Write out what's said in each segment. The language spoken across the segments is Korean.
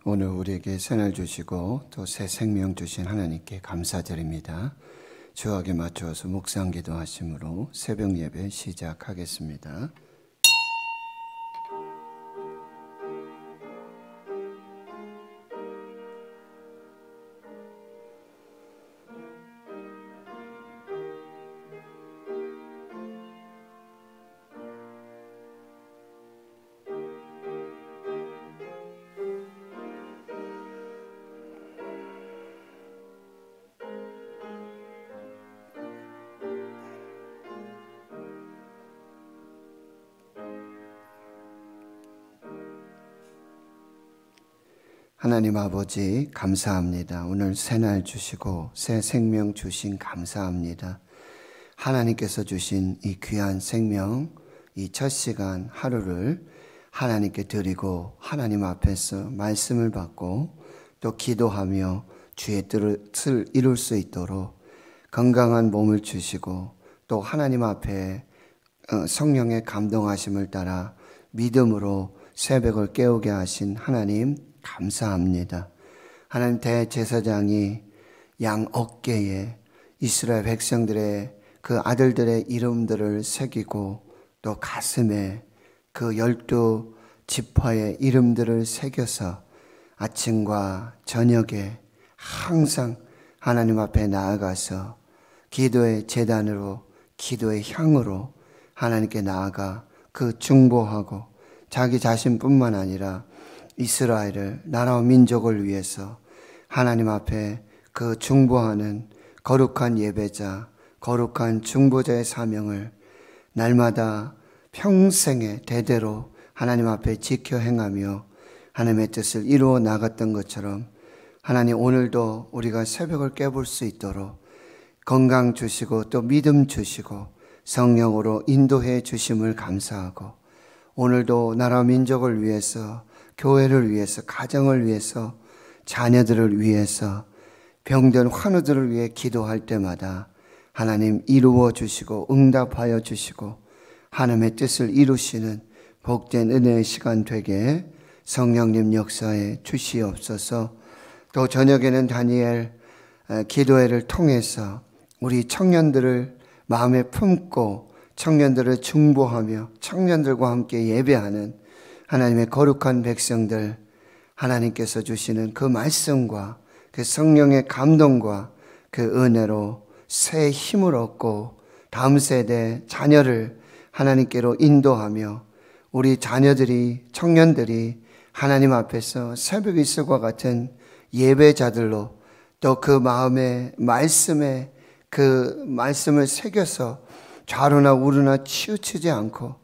오늘 우리에게 새날 주시고 또 새 생명 주신 하나님께 감사드립니다. 주하게 맞추어서 묵상 기도하심으로 새벽 예배 시작하겠습니다. 하나님 아버지 감사합니다. 오늘 새날 주시고 새 생명 주신 감사합니다. 하나님께서 주신 이 귀한 생명, 이 첫 시간 하루를 하나님께 드리고 하나님 앞에서 말씀을 받고 또 기도하며 주의 뜻을 이룰 수 있도록 건강한 몸을 주시고 또 하나님 앞에 성령의 감동하심을 따라 믿음으로 새벽을 깨우게 하신 하나님 감사합니다. 하나님 대제사장이 양 어깨에 이스라엘 백성들의 그 아들들의 이름들을 새기고 또 가슴에 그 12지파의 이름들을 새겨서 아침과 저녁에 항상 하나님 앞에 나아가서 기도의 제단으로 기도의 향으로 하나님께 나아가 그 중보하고 자기 자신뿐만 아니라 이스라엘을 나라와 민족을 위해서 하나님 앞에 그 중보하는 거룩한 예배자, 거룩한 중보자의 사명을 날마다 평생의 대대로 하나님 앞에 지켜 행하며 하나님의 뜻을 이루어 나갔던 것처럼 하나님 오늘도 우리가 새벽을 깨볼 수 있도록 건강 주시고 또 믿음 주시고 성령으로 인도해 주심을 감사하고 오늘도 나라 민족을 위해서 교회를 위해서 가정을 위해서 자녀들을 위해서 병든 환우들을 위해 기도할 때마다 하나님 이루어 주시고 응답하여 주시고 하나님의 뜻을 이루시는 복된 은혜의 시간 되게 성령님 역사에 주시옵소서. 또 저녁에는 다니엘 기도회를 통해서 우리 청년들을 마음에 품고 청년들을 중보하며 청년들과 함께 예배하는 하나님의 거룩한 백성들, 하나님께서 주시는 그 말씀과 그 성령의 감동과 그 은혜로 새 힘을 얻고 다음 세대 자녀를 하나님께로 인도하며 우리 자녀들이 청년들이 하나님 앞에서 새벽 이슬과 같은 예배자들로 또 그 마음에 말씀에 그 말씀을 새겨서 좌로나 우로나 치우치지 않고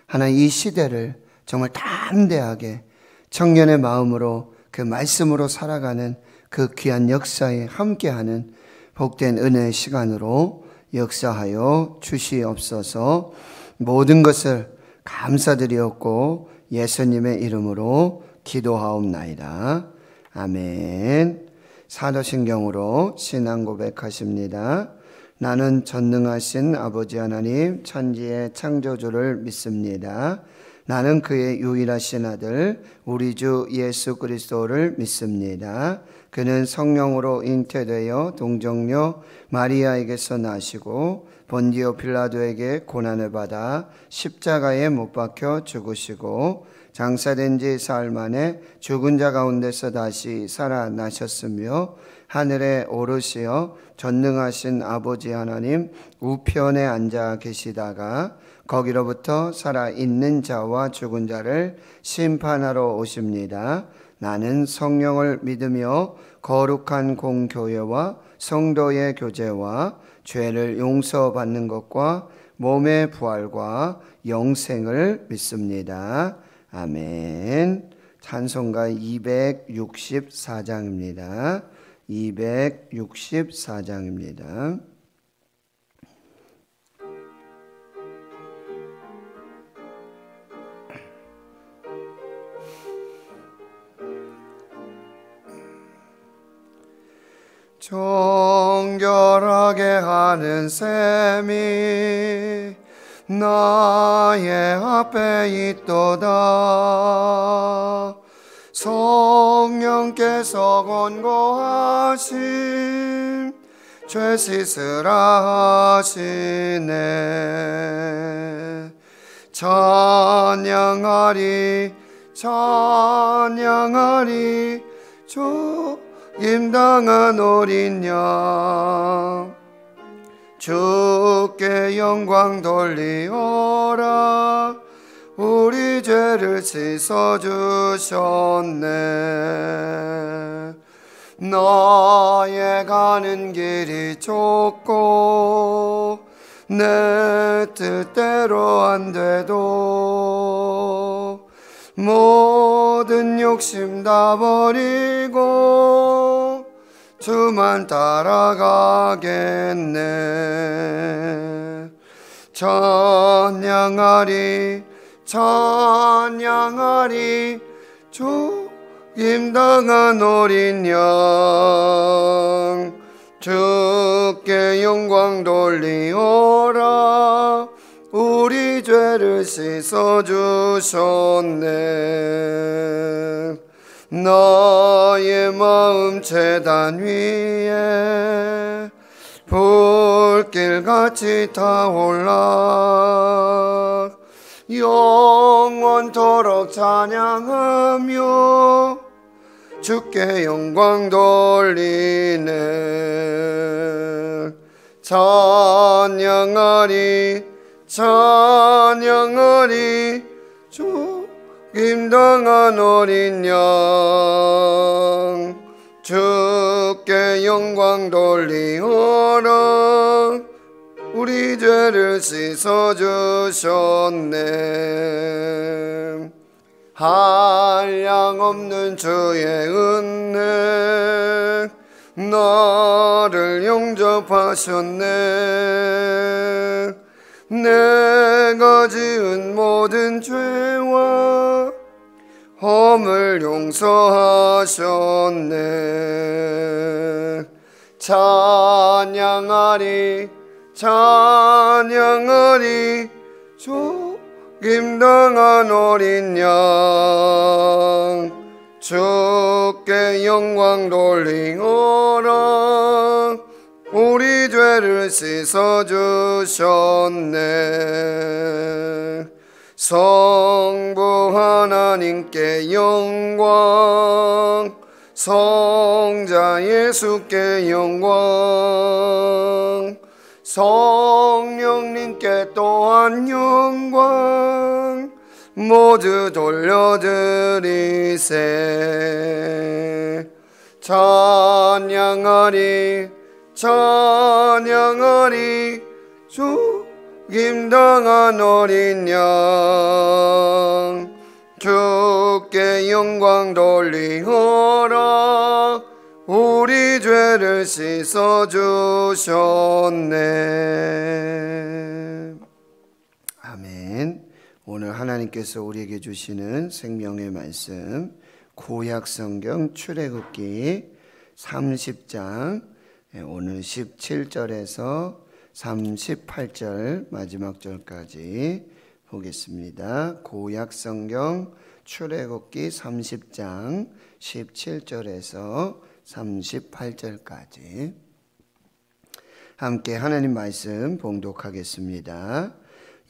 하나님 이 시대를 정말 담대하게 청년의 마음으로 그 말씀으로 살아가는 그 귀한 역사에 함께하는 복된 은혜의 시간으로 역사하여 주시옵소서. 모든 것을 감사드리옵고 예수님의 이름으로 기도하옵나이다. 아멘. 사도신경으로 신앙 고백하십니다. 나는 전능하신 아버지 하나님 천지의 창조주를 믿습니다. 나는 그의 유일하신 아들 우리 주 예수 그리스도를 믿습니다. 그는 성령으로 잉태되어 동정녀 마리아에게서 나시고 본디오 빌라도에게 고난을 받아 십자가에 못 박혀 죽으시고 장사된 지 사흘 만에 죽은 자 가운데서 다시 살아나셨으며 하늘에 오르시어 전능하신 아버지 하나님 우편에 앉아 계시다가 거기로부터 살아있는 자와 죽은 자를 심판하러 오십니다. 나는 성령을 믿으며 거룩한 공교회와 성도의 교제와 죄를 용서받는 것과 몸의 부활과 영생을 믿습니다. 아멘. 찬송가 264장입니다. 264장입니다. 정결하게 하는 셈이 나의 앞에 있도다. 성령 성령께서 권고하심 죄 씻으라 하시네. 찬양하리 찬양하리 죽임당한 어린 양 주께 영광 돌리어라. 우리 죄를 씻어주셨네. 너의 가는 길이 좁고 내 뜻대로 안 돼도 모든 욕심 다 버리고 주만 따라가겠네. 찬양하리 찬양하리 죽임당한 어린 양 주께 영광 돌리어라. 우리 죄를 씻어주셨네. 나의 마음 제단 위에 불길같이 타올라 영원토록 찬양하며 주께 영광 돌리네. 찬양하리 찬양하리 죽임당한 어린 양 주께 영광 돌리어라. 우리 죄를 씻어주셨네. 한량없는 주의 은혜 나를 영접하셨네. 내가 지은 모든 죄와 허물 용서하셨네. 찬양하리 찬양하리 죽임당한 어린 양 주께 영광 돌리어라. 우리 죄를 씻어주셨네. 성부 하나님께 영광 성자 예수께 영광 성령님께 또한 영광 모두 돌려드리세. 찬양하리 찬양하리 죽임당한 어린 양 주께 영광 돌리어라. 우리 죄를 씻어주셨네. 아멘. 오늘 하나님께서 우리에게 주시는 생명의 말씀 구약성경 출애굽기 30장 오늘 17절에서 38절 마지막 절까지 보겠습니다. 구약성경 출애굽기 30장 17절에서 38절까지 함께 하나님 말씀 봉독하겠습니다.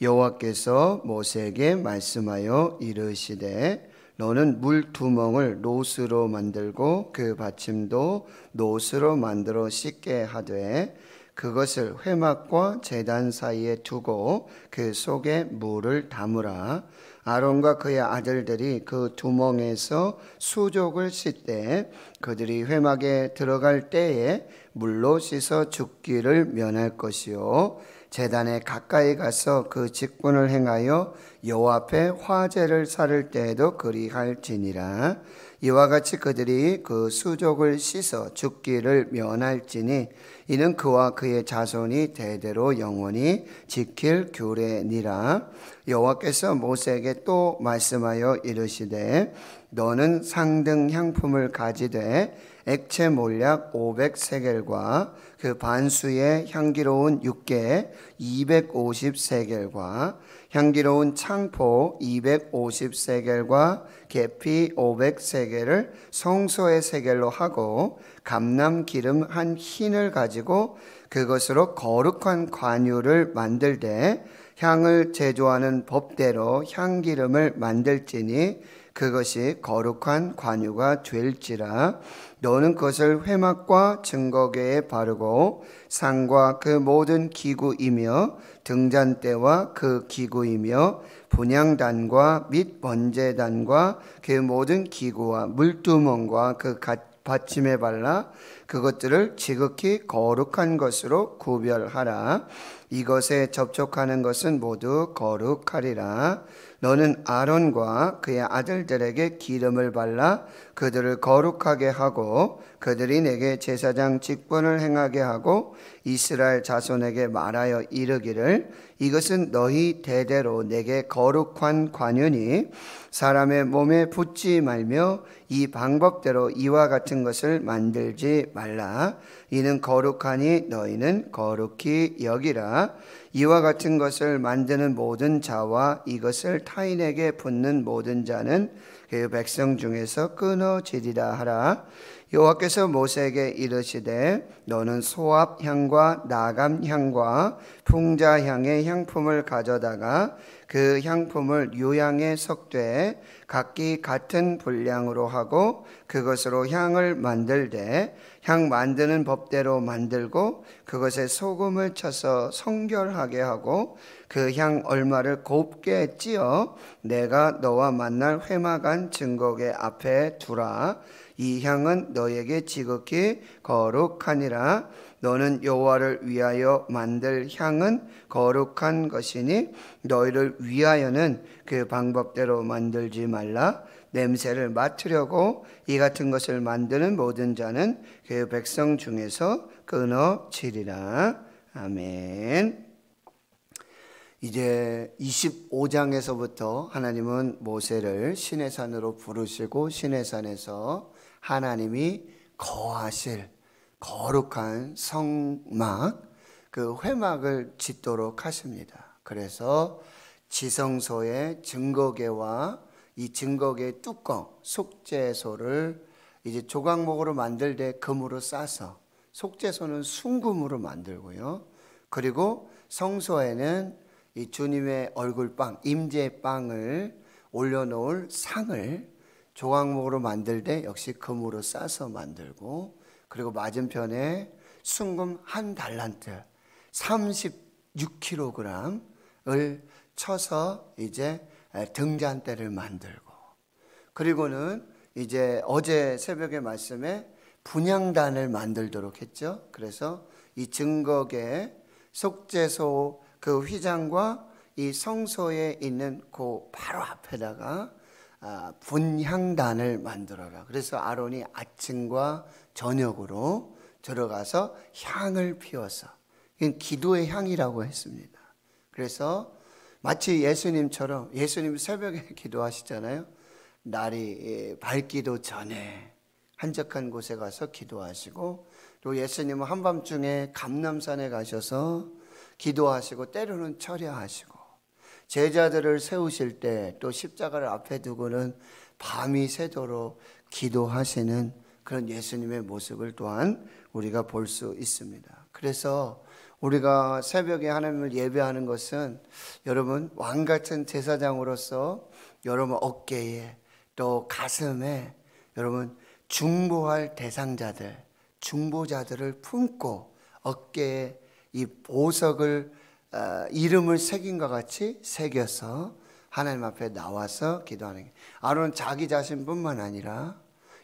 여호와께서 모세에게 말씀하여 이르시되 너는 물두멍을 노스로 만들고 그 받침도 노스로 만들어 씻게 하되 그것을 회막과 제단 사이에 두고 그 속에 물을 담으라. 아론과 그의 아들들이 그 두멍에서 수족을 씻되 그들이 회막에 들어갈 때에 물로 씻어 죽기를 면할 것이요 제단에 가까이 가서 그 직분을 행하여 여호와 앞에 화제를 살을 때에도 그리할지니라. 이와 같이 그들이 그 수족을 씻어 죽기를 면할지니 이는 그와 그의 자손이 대대로 영원히 지킬 규례니라. 여호와께서 모세에게 또 말씀하여 이르시되 너는 상등 향품을 가지되 액체 몰약 500세겔과 그 반수의 향기로운 육개 250세겔과 향기로운 창포 250세겔과 계피 500세겔을 성소의 세겔로 하고 감람 기름 한 흰을 가지고 그것으로 거룩한 관유를 만들되 향을 제조하는 법대로 향기름을 만들지니 그것이 거룩한 관유가 될지라. 너는 그것을 회막과 증거궤에 바르고 상과 그 모든 기구이며 등잔대와 그 기구이며 분향단과 및 번제단과 그 모든 기구와 물두멍과 그 받침에 발라 그것들을 지극히 거룩한 것으로 구별하라. 이것에 접촉하는 것은 모두 거룩하리라. 너는 아론과 그의 아들들에게 기름을 발라 그들을 거룩하게 하고 그들이 내게 제사장 직분을 행하게 하고 이스라엘 자손에게 말하여 이르기를 이것은 너희 대대로 내게 거룩한 관유니 사람의 몸에 붓지 말며 이 방법대로 이와 같은 것을 만들지 말라. 이는 거룩하니 너희는 거룩히 여기라. 이와 같은 것을 만드는 모든 자와 이것을 타인에게 붓는 모든 자는 그 백성 중에서 끊어지리라 하라. 여호와께서 모세에게 이르시되 너는 소압향과 나감향과 풍자향의 향품을 가져다가 그 향품을 유향에 섞되 각기 같은 분량으로 하고 그것으로 향을 만들되 향 만드는 법대로 만들고 그것에 소금을 쳐서 성결하게 하고 그 향 얼마를 곱게 찌어 내가 너와 만날 회막안 증거궤 앞에 두라. 이 향은 너에게 지극히 거룩하니라. 너는 여호와를 위하여 만들 향은 거룩한 것이니 너희를 위하여는 그 방법대로 만들지 말라. 냄새를 맡으려고 이 같은 것을 만드는 모든 자는 그 백성 중에서 끊어지리라. 아멘. 이제 25장에서부터 하나님은 모세를 시내산으로 부르시고 시내산에서 하나님이 거하실 거룩한 성막, 그 회막을 짓도록 하십니다. 그래서 지성소의 증거궤와 이 증거궤 뚜껑, 속죄소를 이제 조각목으로 만들 때 금으로 싸서, 속죄소는 순금으로 만들고요. 그리고 성소에는 이 주님의 얼굴빵, 임재빵을 올려놓을 상을 조각목으로 만들 때 역시 금으로 싸서 만들고, 그리고 맞은편에 순금 한 달란트 36kg을 쳐서 이제 등잔대를 만들고, 그리고는 이제 어제 새벽의 말씀에 분향단을 만들도록 했죠. 그래서 이 증거궤 속죄소 그 휘장과 이 성소에 있는 그 바로 앞에다가 분향단을 만들어라. 그래서 아론이 아침과 저녁으로 들어가서 향을 피워서, 이건 기도의 향이라고 했습니다. 그래서 마치 예수님처럼, 예수님 새벽에 기도하시잖아요. 날이 밝기도 전에 한적한 곳에 가서 기도하시고, 또 예수님은 한밤중에 감람산에 가셔서 기도하시고 때로는 철야하시고, 제자들을 세우실 때 또 십자가를 앞에 두고는 밤이 새도록 기도하시는 그런 예수님의 모습을 또한 우리가 볼 수 있습니다. 그래서 우리가 새벽에 하나님을 예배하는 것은 여러분 왕같은 제사장으로서 여러분 어깨에 또 가슴에 여러분 중보할 대상자들, 중보자들을 품고 어깨에 이 보석을 이름을 새긴 것 같이 새겨서 하나님 앞에 나와서 기도하는 게, 아론은 자기 자신뿐만 아니라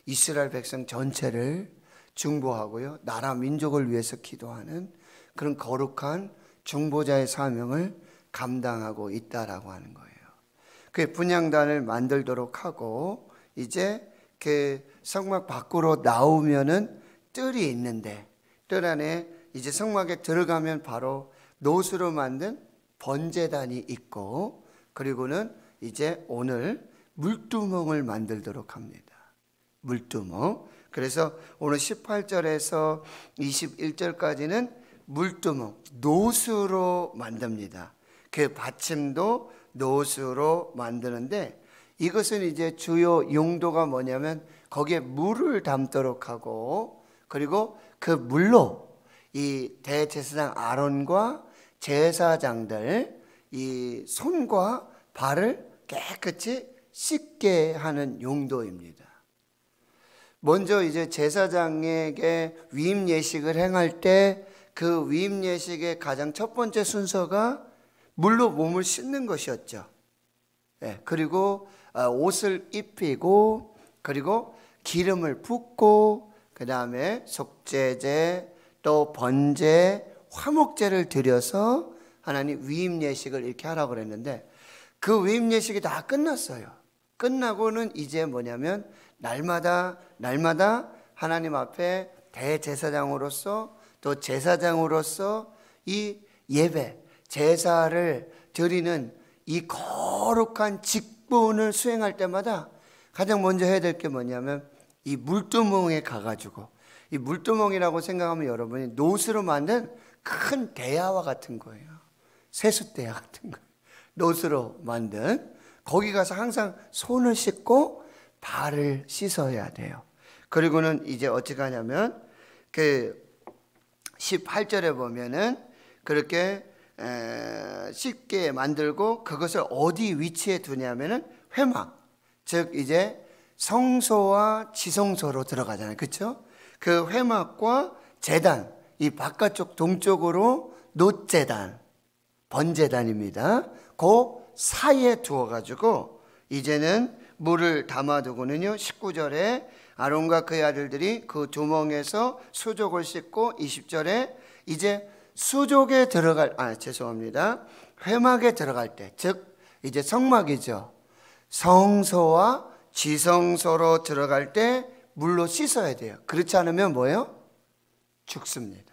이스라엘 백성 전체를 중보하고요, 나라 민족을 위해서 기도하는 그런 거룩한 중보자의 사명을 감당하고 있다라고 하는 거예요. 그 분향단을 만들도록 하고, 이제 그 성막 밖으로 나오면은 뜰이 있는데, 뜰 안에 이제 성막에 들어가면 바로 노수로 만든 번제단이 있고, 그리고는 이제 오늘 물두멍을 만들도록 합니다. 물두멍. 그래서 오늘 18절에서 21절까지는 물두멍, 노수로 만듭니다. 그 받침도 노수로 만드는데, 이것은 이제 주요 용도가 뭐냐면 거기에 물을 담도록 하고, 그리고 그 물로 이 대제사장 아론과 제사장들 이 손과 발을 깨끗이 씻게 하는 용도입니다. 먼저 이제 제사장에게 위임 예식을 행할 때 그 위임 예식의 가장 첫 번째 순서가 물로 몸을 씻는 것이었죠. 그리고 옷을 입히고, 그리고 기름을 붓고, 그 다음에 속죄제, 또 번제, 화목제를 드려서 하나님 위임 예식을 이렇게 하라고 그랬는데, 그 위임 예식이 다 끝났어요. 끝나고는 이제 뭐냐면 날마다 하나님 앞에 대제사장으로서 또 제사장으로서 이 예배, 제사를 드리는 이 거룩한 직분을 수행할 때마다 가장 먼저 해야 될 게 뭐냐면 이 물두멍에 가가지고, 이 물두멍이라고 생각하면 여러분이 노수로 만든 큰 대야와 같은 거예요. 세숫대야 같은 거예요. 노수로 만든, 거기 가서 항상 손을 씻고 발을 씻어야 돼요. 그리고는 이제 어떻게 하냐면 그 18절에 보면은 그렇게 쉽게 만들고, 그것을 어디 위치에 두냐면은 회막, 즉 이제 성소와 지성소로 들어가잖아요. 그렇죠? 그 회막과 제단, 이 바깥쪽 동쪽으로 놋제단, 번제단입니다. 그 사이에 두어가지고 이제는 물을 담아두고는요, 19절에 아론과 그의 아들들이 그 두멍에서 수족을 씻고, 20절에 이제 수족에 들어갈, 회막에 들어갈 때, 즉 이제 성막이죠. 성소와 지성소로 들어갈 때 물로 씻어야 돼요. 그렇지 않으면 뭐예요? 죽습니다.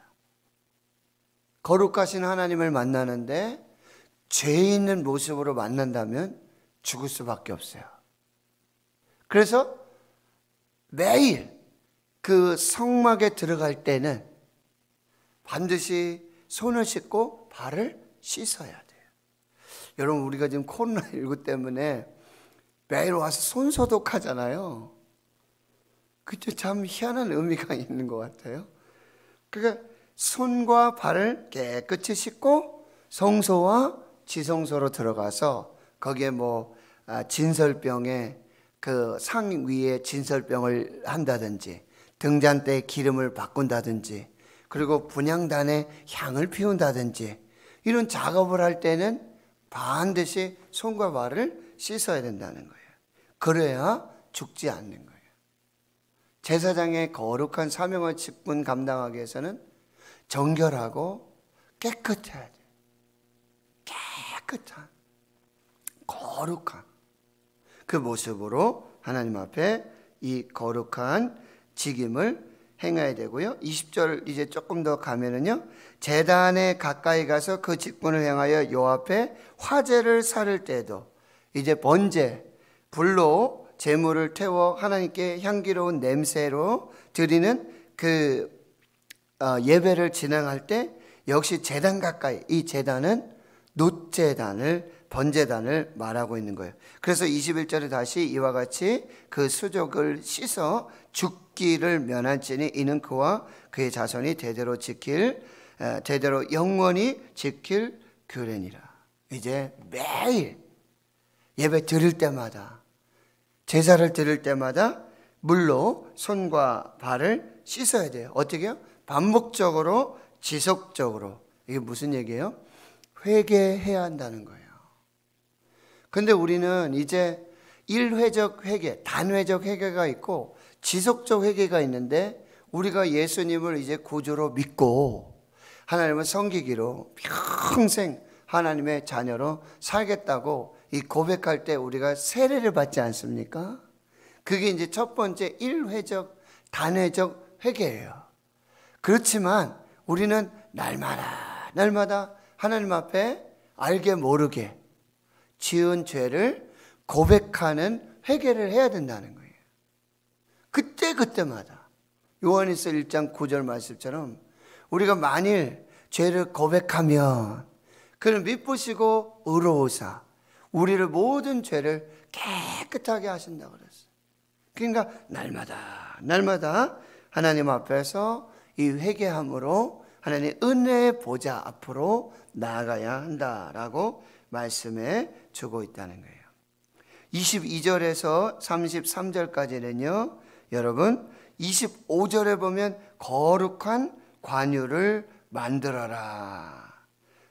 거룩하신 하나님을 만나는데 죄 있는 모습으로 만난다면 죽을 수밖에 없어요. 그래서 매일 그 성막에 들어갈 때는 반드시 손을 씻고 발을 씻어야 돼요. 여러분, 우리가 지금 코로나19 때문에 매일 와서 손 소독하잖아요. 그게 참 희한한 의미가 있는 것 같아요. 그러니까 손과 발을 깨끗이 씻고 성소와 지성소로 들어가서 거기에 진설병에 그 상 위에 진설병을 한다든지, 등잔대에 기름을 바꾼다든지, 그리고 분향단에 향을 피운다든지, 이런 작업을 할 때는 반드시 손과 발을 씻어야 된다는 거예요. 그래야 죽지 않는 거예요. 제사장의 거룩한 사명의 직분 감당하기 위해서는 정결하고 깨끗해야 돼요. 깨끗한, 거룩한 그 모습으로 하나님 앞에 이 거룩한 직임을 행해야 되고요. 20절 이제 조금 더 가면은요, 제단에 가까이 가서 그 직분을 행하여 요 앞에 화제를 살을 때도 이제 번제, 불로 제물을 태워 하나님께 향기로운 냄새로 드리는 그 예배를 진행할 때 역시 제단 가까이, 이 제단은 놋제단을, 번제단을 말하고 있는 거예요. 그래서 21절에 다시 이와 같이 그 수족을 씻어 죽기를 면할지니 이는 그와 그의 자손이 대대로 영원히 지킬 규례니라. 이제 매일 예배 드릴 때마다, 제사를 드릴 때마다 물로 손과 발을 씻어야 돼요. 어떻게요? 반복적으로, 지속적으로. 이게 무슨 얘기예요? 회개해야 한다는 거예요. 근데 우리는 이제 일회적 회개, 단회적 회개가 있고 지속적 회개가 있는데, 우리가 예수님을 이제 구주로 믿고 하나님을 섬기기로 평생 하나님의 자녀로 살겠다고 이 고백할 때 우리가 세례를 받지 않습니까? 그게 이제 첫 번째 일회적, 단회적 회개예요. 그렇지만 우리는 날마다 하나님 앞에 알게 모르게 지은 죄를 고백하는 회개를 해야 된다는 거예요. 그때마다 요한일서 1장 9절 말씀처럼 우리가 만일 죄를 고백하면 그는 미쁘시고 의로우사 우리를 모든 죄를 깨끗하게 하신다고 그랬어요. 그러니까 날마다 하나님 앞에서 이 회개함으로 하나님 은혜의 보좌 앞으로 나아가야 한다라고 말씀해 주고 있다는 거예요. 22절에서 33절까지는요, 여러분 25절에 보면 거룩한 관유를 만들어라.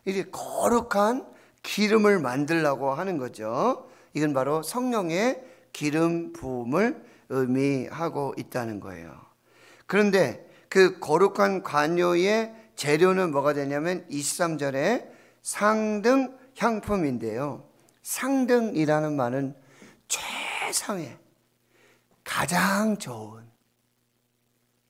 이게 거룩한 기름을 만들라고 하는 거죠. 이건 바로 성령의 기름 부음을 의미하고 있다는 거예요. 그런데 그 거룩한 관유의 재료는 뭐가 되냐면 23절에 상등 향품인데요. 상등이라는 말은 최상의 가장 좋은,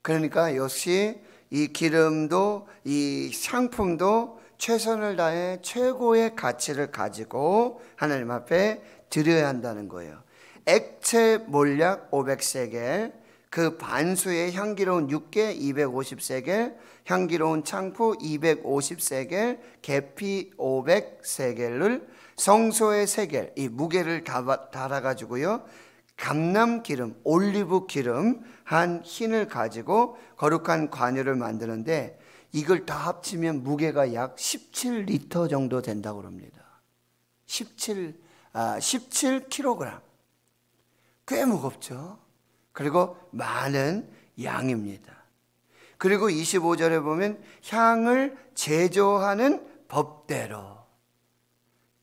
그러니까 역시 이 기름도 이 상품도 최선을 다해 최고의 가치를 가지고 하나님 앞에 드려야 한다는 거예요. 액체 몰약 500세겔, 그 반수의 향기로운 육개 250세겔, 향기로운 창포 250세겔, 계피 500세겔을 성소의 세겔, 이 무게를 달아가지고요, 감람기름, 올리브 기름 한 흰을 가지고 거룩한 관유를 만드는데 이걸 다 합치면 무게가 약 17리터 정도 된다고 합니다. 17kg. 꽤 무겁죠. 그리고 많은 양입니다. 그리고 25절에 보면 향을 제조하는 법대로,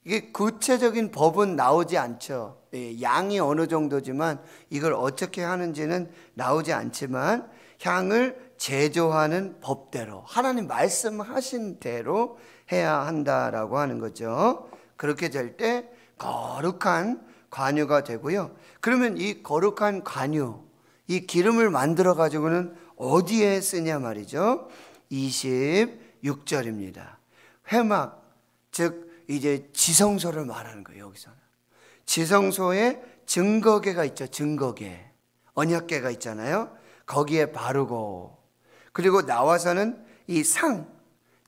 이게 구체적인 법은 나오지 않죠. 양이 어느 정도지만 이걸 어떻게 하는지는 나오지 않지만 향을 제조하는 법대로 하나님 말씀하신 대로 해야 한다라고 하는 거죠. 그렇게 될 때 거룩한 관유가 되고요. 그러면 이 거룩한 관유, 이 기름을 만들어 가지고는 어디에 쓰냐 말이죠. 26절입니다. 회막, 즉 이제 지성소를 말하는 거예요. 여기서는 지성소에 증거궤가 있죠. 증거궤, 언약궤가 있잖아요. 거기에 바르고, 그리고 나와서는 이 상,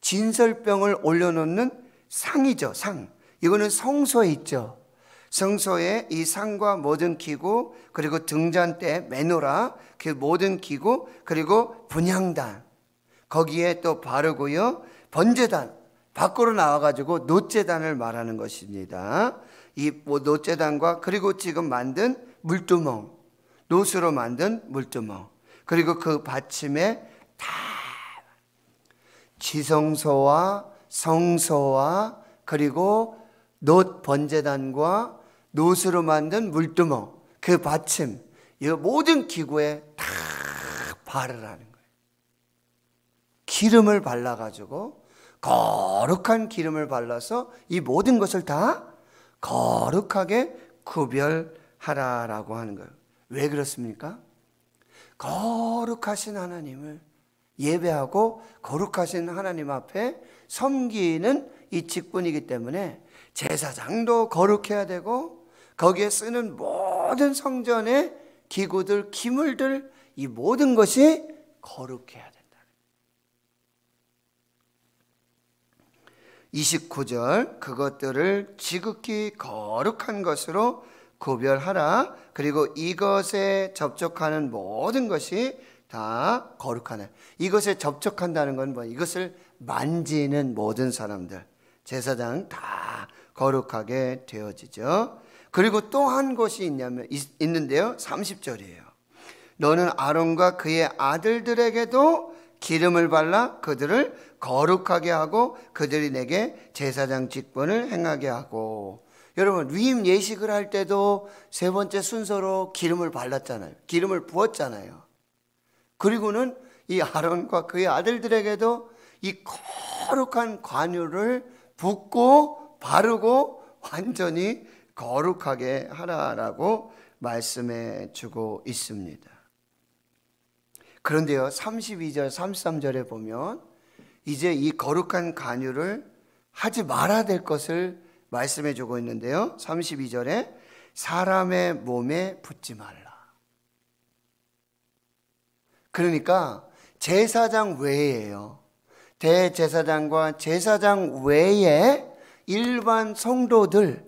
진설병을 올려놓는 상이죠. 상, 이거는 성소에 있죠. 성소에 이 상과 모든 기구, 그리고 등잔대, 메노라, 그 모든 기구, 그리고 분향단 거기에 또 바르고요. 번제단, 밖으로 나와가지고 놋제단을 말하는 것입니다. 이 놋제단과 그리고 지금 만든 물두멍, 놋으로 만든 물두멍, 그리고 그 받침에 다 지성소와 성소와 그리고 놋 번제단과 놋으로 만든 물두멍, 그 받침, 이 모든 기구에 다 바르라는 거예요. 기름을 발라가지고 거룩한 기름을 발라서 이 모든 것을 다 거룩하게 구별하라라고 하는 거예요. 왜 그렇습니까? 거룩하신 하나님을 예배하고 거룩하신 하나님 앞에 섬기는 이 직분이기 때문에 제사장도 거룩해야 되고 거기에 쓰는 모든 성전의 기구들, 기물들, 이 모든 것이 거룩해야 된다. 29절, 그것들을 지극히 거룩한 것으로 구별하라. 그리고 이것에 접촉하는 모든 것이 다 거룩하네. 이것에 접촉한다는 건 뭐, 이것을 만지는 모든 사람들, 제사장 다 거룩하게 되어지죠. 그리고 또 한 것이 있는데요. 30절이에요. 너는 아론과 그의 아들들에게도 기름을 발라 그들을 거룩하게 하고 그들이 내게 제사장 직분을 행하게 하고. 여러분, 위임 예식을 할 때도 세 번째 순서로 기름을 발랐잖아요. 기름을 부었잖아요. 그리고는 이 아론과 그의 아들들에게도 이 거룩한 관유를 붓고 바르고 완전히 거룩하게 하라라고 말씀해 주고 있습니다. 그런데요, 32절, 33절에 보면 이제 이 거룩한 관유를 하지 말아야 될 것을 말씀해 주고 있는데요. 32절에 사람의 몸에 붓지 말라. 그러니까 제사장 외에요. 대제사장과 제사장 외에 일반 성도들,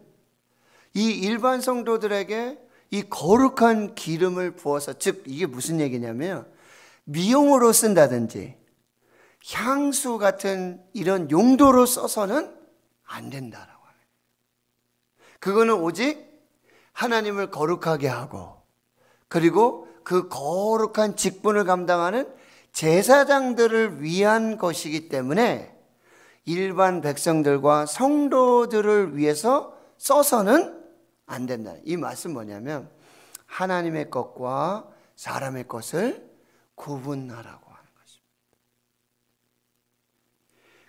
이 일반 성도들에게 이 거룩한 기름을 부어서, 즉 이게 무슨 얘기냐면 미용으로 쓴다든지 향수 같은 이런 용도로 써서는 안 된다라고 하는. 그거는 오직 하나님을 거룩하게 하고, 그리고 그 거룩한 직분을 감당하는 제사장들을 위한 것이기 때문에 일반 백성들과 성도들을 위해서 써서는 안 된다. 이 말씀 뭐냐면 하나님의 것과 사람의 것을 구분하라고 하는 것입니다.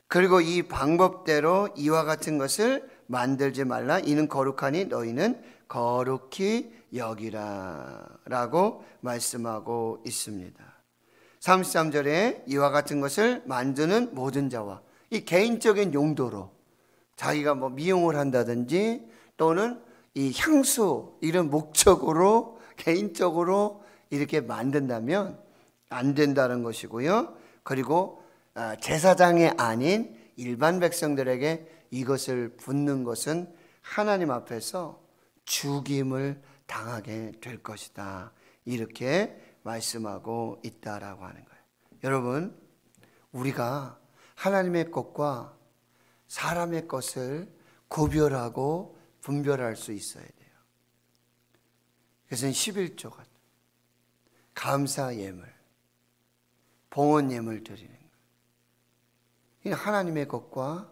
그리고 이 방법대로 이와 같은 것을 만들지 말라. 이는 거룩하니 너희는 거룩히 여기라 라고 말씀하고 있습니다. 33절에 이와 같은 것을 만드는 모든 자와, 이 개인적인 용도로 자기가 뭐 미용을 한다든지 또는 이 향수 이런 목적으로 개인적으로 이렇게 만든다면 안 된다는 것이고요. 그리고 제사장이 아닌 일반 백성들에게 이것을 붓는 것은 하나님 앞에서 죽임을 당하게 될 것이다. 이렇게 말씀하고 있다라고 하는 거예요. 여러분, 우리가 하나님의 것과 사람의 것을 구별하고 분별할 수 있어야 돼요. 그래서 11조가 감사 예물, 봉헌 예물 드리는 거예요. 하나님의 것과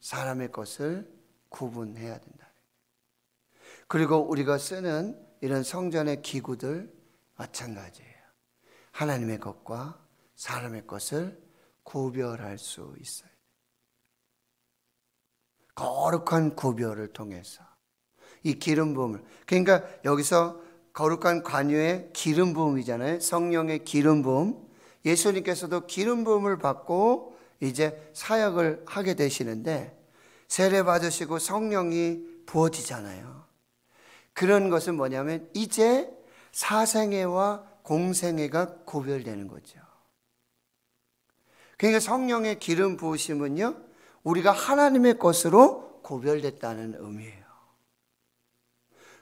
사람의 것을 구분해야 된다. 그리고 우리가 쓰는 이런 성전의 기구들 마찬가지예요. 하나님의 것과 사람의 것을 구별할 수 있어요. 거룩한 구별을 통해서 이 기름 부음을, 그러니까 여기서 거룩한 관유의 기름 부음이잖아요. 성령의 기름 부음. 예수님께서도 기름 부음을 받고 이제 사역을 하게 되시는데 세례 받으시고 성령이 부어지잖아요. 그런 것은 뭐냐면 이제 사생애와 공생애가 구별되는 거죠. 그러니까 성령의 기름 부으심은요, 우리가 하나님의 것으로 구별됐다는 의미예요.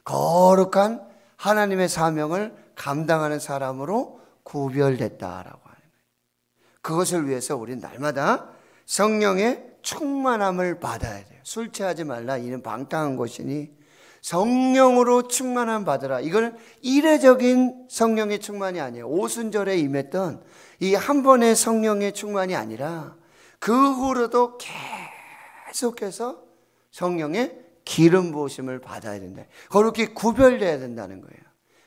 거룩한 하나님의 사명을 감당하는 사람으로 구별됐다라고 하는 거예요. 그것을 위해서 우리는 날마다 성령의 충만함을 받아야 돼요. 술 취하지 말라, 이는 방탕한 것이니 성령으로 충만함 받으라. 이거는 이례적인 성령의 충만이 아니에요. 오순절에 임했던 이 한 번의 성령의 충만이 아니라 그 후로도 계속해서 성령의 기름 부으심을 받아야 된다. 거룩히 구별돼야 된다는 거예요.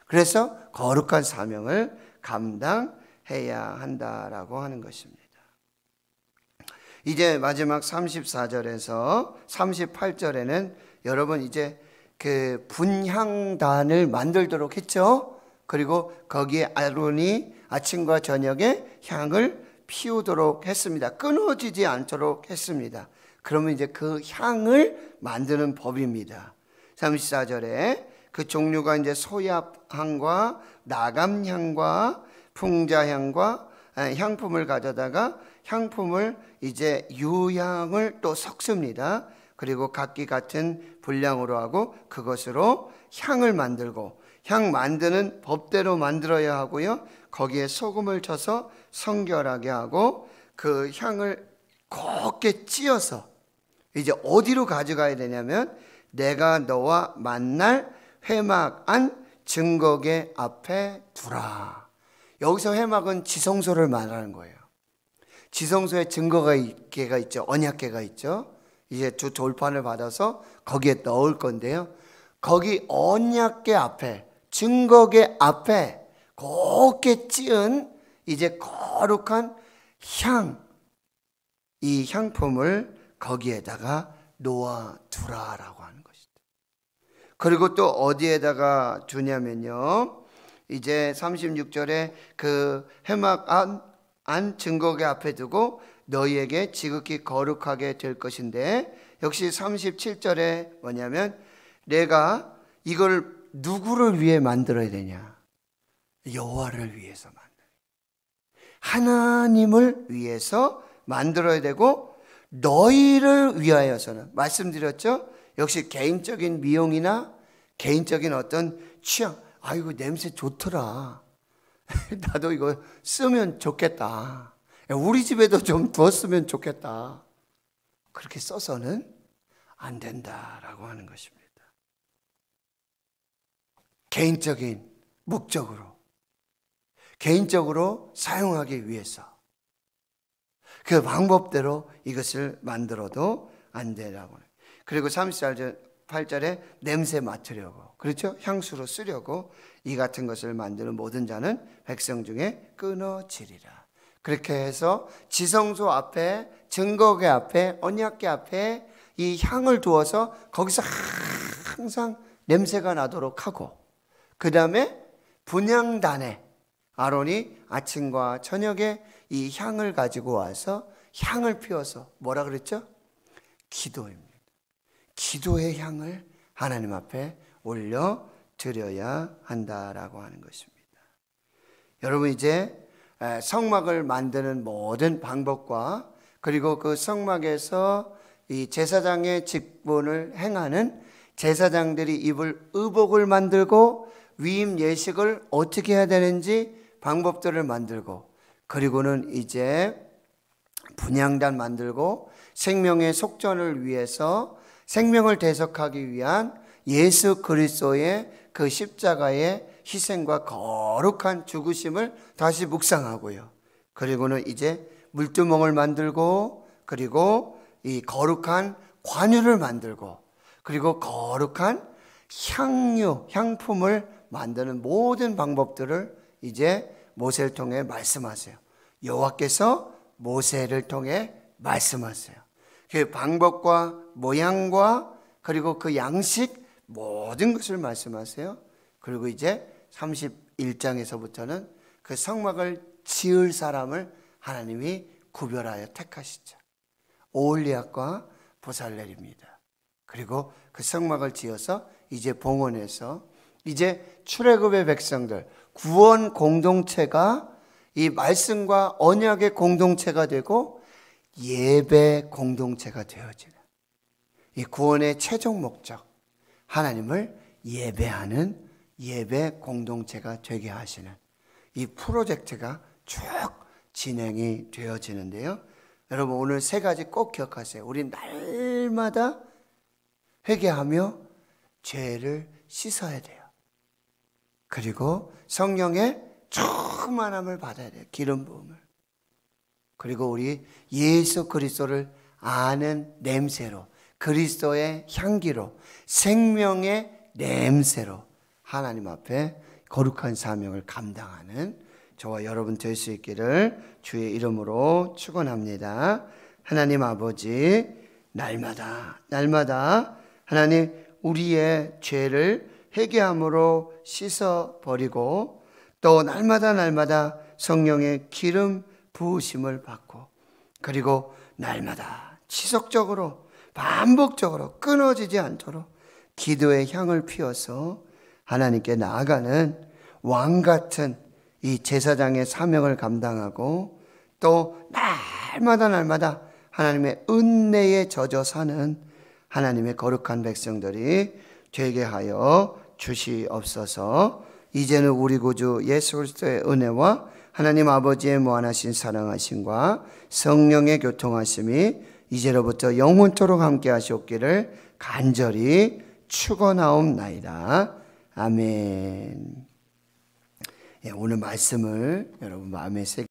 그래서 거룩한 사명을 감당해야 한다라고 하는 것입니다. 이제 마지막 34절에서 38절에는 여러분 이제 그 분향단을 만들도록 했죠. 그리고 거기에 아론이 아침과 저녁에 향을 피우도록 했습니다. 끊어지지 않도록 했습니다. 그러면 이제 그 향을 만드는 법입니다. 34절에 그 종류가 이제 소약향과 나감향과 풍자향과 향품을 가져다가 향품을 이제 유향을 또 섞습니다. 그리고 각기 같은 분량으로 하고 그것으로 향을 만들고, 향 만드는 법대로 만들어야 하고요. 거기에 소금을 쳐서 성결하게 하고 그 향을 곱게 찧어서 이제 어디로 가져가야 되냐면 내가 너와 만날 회막 안 증거계 앞에 두라. 여기서 회막은 지성소를 말하는 거예요. 지성소에 증거계가 있죠. 언약계가 있죠. 이제 두 돌판을 받아서 거기에 넣을 건데요. 거기 언약계 앞에, 증거계 앞에 곱게 찌은 이제 거룩한 향, 이 향품을 거기에다가 놓아두라라고 하는 것이다. 그리고 또 어디에다가 두냐면요, 이제 36절에 그 회막 안 증거계 앞에 두고 너희에게 지극히 거룩하게 될 것인데, 역시 37절에 뭐냐면 내가 이걸 누구를 위해 만들어야 되냐? 여호와를 위해서 만들어요. 하나님을 위해서 만들어야 되고 너희를 위하여서는, 말씀드렸죠? 역시 개인적인 미용이나 개인적인 어떤 취향, 아이고 냄새 좋더라, 나도 이거 쓰면 좋겠다, 우리 집에도 좀 두었으면 좋겠다, 그렇게 써서는 안 된다라고 하는 것입니다. 개인적인 목적으로, 개인적으로 사용하기 위해서 그 방법대로 이것을 만들어도 안 되라고. 그리고 38절에 냄새 맡으려고, 그렇죠? 향수로 쓰려고 이 같은 것을 만드는 모든 자는 백성 중에 끊어지리라. 그렇게 해서 지성소 앞에, 증거궤 앞에, 언약궤 앞에 이 향을 두어서 거기서 항상 냄새가 나도록 하고, 그 다음에 분향단에 아론이 아침과 저녁에 이 향을 가지고 와서 향을 피워서 뭐라 그랬죠? 기도입니다. 기도의 향을 하나님 앞에 올려 드려야 한다라고 하는 것입니다. 여러분, 이제 성막을 만드는 모든 방법과 그리고 그 성막에서 이 제사장의 직분을 행하는 제사장들이 입을 의복을 만들고 위임 예식을 어떻게 해야 되는지 방법들을 만들고, 그리고는 이제 분향단 만들고 생명의 속전을 위해서 생명을 대속하기 위한 예수 그리스도의 그 십자가의 희생과 거룩한 죽으심을 다시 묵상하고요. 그리고는 이제 물두멍을 만들고, 그리고 이 거룩한 관유를 만들고, 그리고 거룩한 향유, 향품을 만드는 모든 방법들을 이제 모세를 통해 말씀하세요. 여호와께서 모세를 통해 말씀하세요. 그 방법과 모양과 그리고 그 양식 모든 것을 말씀하세요. 그리고 이제 31장에서부터는 그 성막을 지을 사람을 하나님이 구별하여 택하시죠. 오홀리압과 보살렐입니다. 그리고 그 성막을 지어서 이제 봉헌해서 이제 출애굽의 백성들, 구원 공동체가 이 말씀과 언약의 공동체가 되고 예배 공동체가 되어지는, 이 구원의 최종 목적, 하나님을 예배하는 예배 공동체가 되게 하시는 이 프로젝트가 쭉 진행이 되어지는데요. 여러분, 오늘 세 가지 꼭 기억하세요. 우리 날마다 회개하며 죄를 씻어야 돼요. 그리고 성령의 충만함을 받아야 돼요. 기름 부음을. 그리고 우리 예수 그리스도를 아는 냄새로, 그리스도의 향기로, 생명의 냄새로 하나님 앞에 거룩한 사명을 감당하는 저와 여러분 될 수 있기를 주의 이름으로 축원합니다. 하나님 아버지, 날마다 하나님 우리의 죄를 회개함으로 씻어버리고, 또 날마다 성령의 기름 부으심을 받고, 그리고 날마다 지속적으로 반복적으로 끊어지지 않도록 기도의 향을 피워서 하나님께 나아가는 왕같은 이 제사장의 사명을 감당하고, 또 날마다 하나님의 은혜에 젖어 사는 하나님의 거룩한 백성들이 되게 하여 주시옵소서. 이제는 우리 구주 예수 그리스도의 은혜와 하나님 아버지의 무한하신 사랑하심과 성령의 교통하심이 이제로부터 영원토록 함께 하시옵기를 간절히 축원하옵나이다. 아멘. 오늘 말씀을 여러분 마음에 새기시기